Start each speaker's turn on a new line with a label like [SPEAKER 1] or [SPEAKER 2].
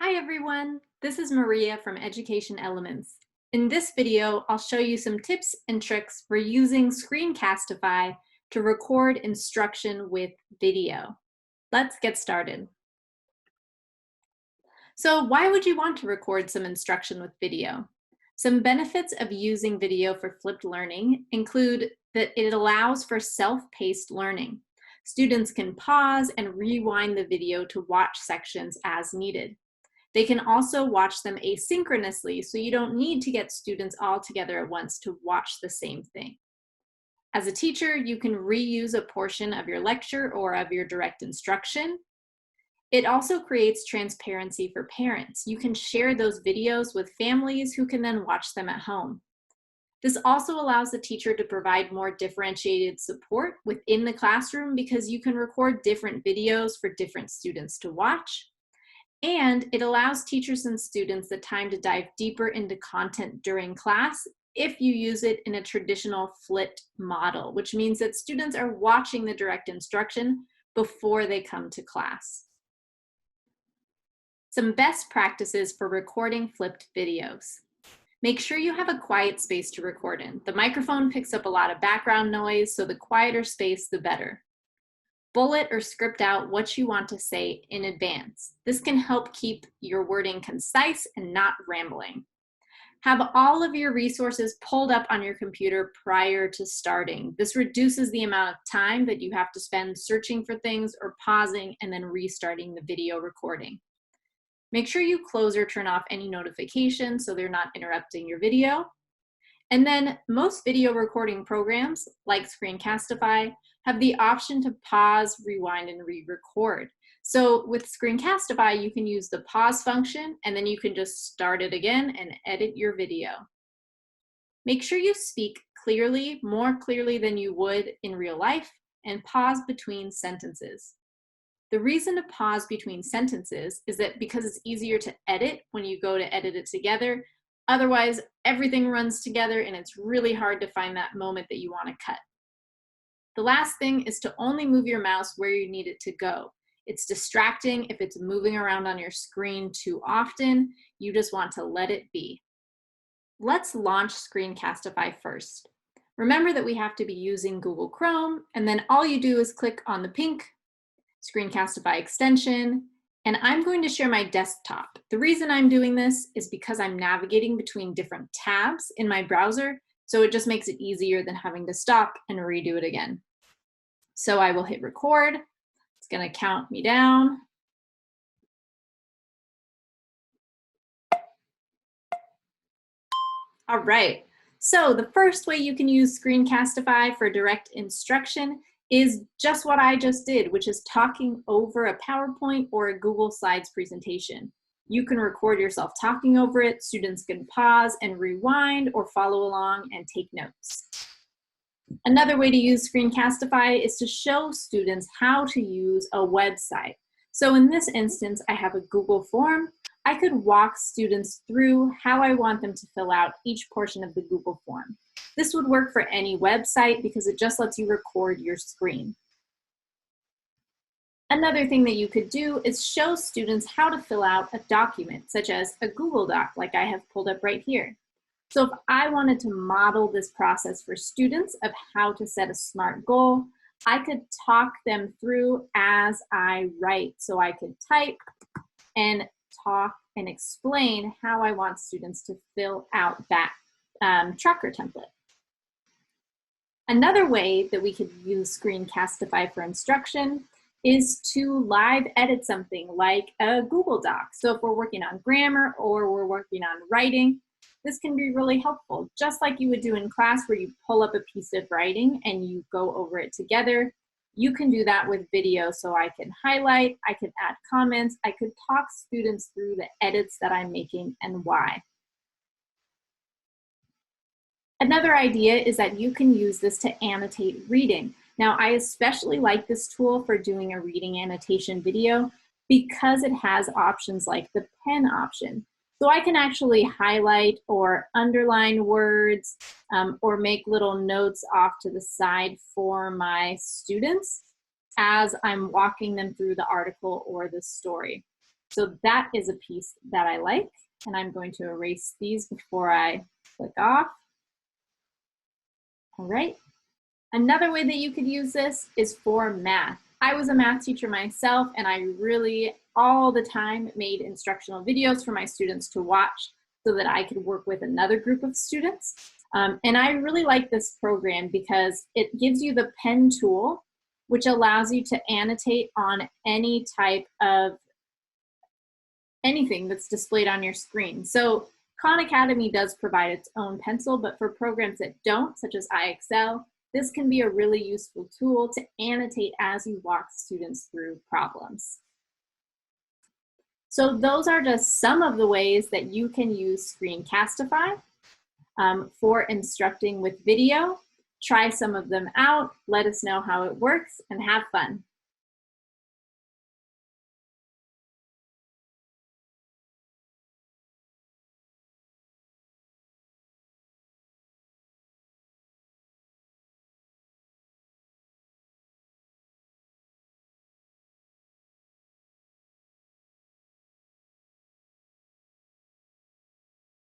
[SPEAKER 1] Hi everyone, this is Maria from Education Elements. In this video, I'll show you some tips and tricks for using screencastify to record instruction with video. Let's get started. So why would you want to record some instruction with video? Some benefits of using video for flipped learning include that it allows for self-paced learning. Students can pause and rewind the video to watch sections as needed. They can also watch them asynchronously, so you don't need to get students all together at once to watch the same thing. As a teacher, you can reuse a portion of your lecture or of your direct instruction. It also creates transparency for parents. You can share those videos with families who can then watch them at home. This also allows the teacher to provide more differentiated support within the classroom because you can record different videos for different students to watch. And it allows teachers and students the time to dive deeper into content during class if you use it in a traditional flipped model, which means that students are watching the direct instruction before they come to class. Some best practices for recording flipped videos. Make sure you have a quiet space to record in. The microphone picks up a lot of background noise, so the quieter space, the better. Bullet or script out what you want to say in advance. This can help keep your wording concise and not rambling. Have all of your resources pulled up on your computer prior to starting. This reduces the amount of time that you have to spend searching for things or pausing and then restarting the video recording. Make sure you close or turn off any notifications so they're not interrupting your video. And then most video recording programs, like Screencastify, have the option to pause, rewind, and re-record. So with Screencastify, you can use the pause function, and then you can just start it again and edit your video. Make sure you speak clearly, more clearly than you would in real life, and pause between sentences. The reason to pause between sentences is that because it's easier to edit when you go to edit it together. Otherwise, everything runs together and it's really hard to find that moment that you want to cut. The last thing is to only move your mouse where you need it to go. It's distracting if it's moving around on your screen too often. You just want to let it be. Let's launch Screencastify first. Remember that we have to be using Google Chrome, and then all you do is click on the pink Screencastify extension, and I'm going to share my desktop. The reason I'm doing this is because I'm navigating between different tabs in my browser, so it just makes it easier than having to stop and redo it again. So I will hit record. It's going to count me down. All right. So the first way you can use Screencastify for direct instruction is just what I just did, which is talking over a PowerPoint or a Google Slides presentation. You can record yourself talking over it. Students can pause and rewind or follow along and take notes. Another way to use Screencastify is to show students how to use a website. So in this instance, I have a Google form. I could walk students through how I want them to fill out each portion of the Google form. This would work for any website because it just lets you record your screen. Another thing that you could do is show students how to fill out a document, such as a Google Doc, like I have pulled up right here. So if I wanted to model this process for students of how to set a SMART goal, I could talk them through as I write. So I could type and talk and explain how I want students to fill out that tracker template. Another way that we could use Screencastify for instruction is to live edit something like a Google Doc. So if we're working on grammar or we're working on writing, this can be really helpful. Just like you would do in class where you pull up a piece of writing and you go over it together, you can do that with video. So I can highlight, I can add comments, I could talk students through the edits that I'm making and why. Another idea is that you can use this to annotate reading. Now, I especially like this tool for doing a reading annotation video because it has options like the pen option. So I can actually highlight or underline words or make little notes off to the side for my students as I'm walking them through the article or the story. So that is a piece that I like, and I'm going to erase these before I click off. All right. Another way that you could use this is for math. I was a math teacher myself, and I really all the time made instructional videos for my students to watch so that I could work with another group of students. And I really like this program because it gives you the pen tool, which allows you to annotate on any type of anything that's displayed on your screen. So Khan Academy does provide its own pencil, but for programs that don't, such as IXL, this can be a really useful tool to annotate as you walk students through problems. So those are just some of the ways that you can use screencastify for instructing with video. Try some of them out, let us know how it works, and have fun.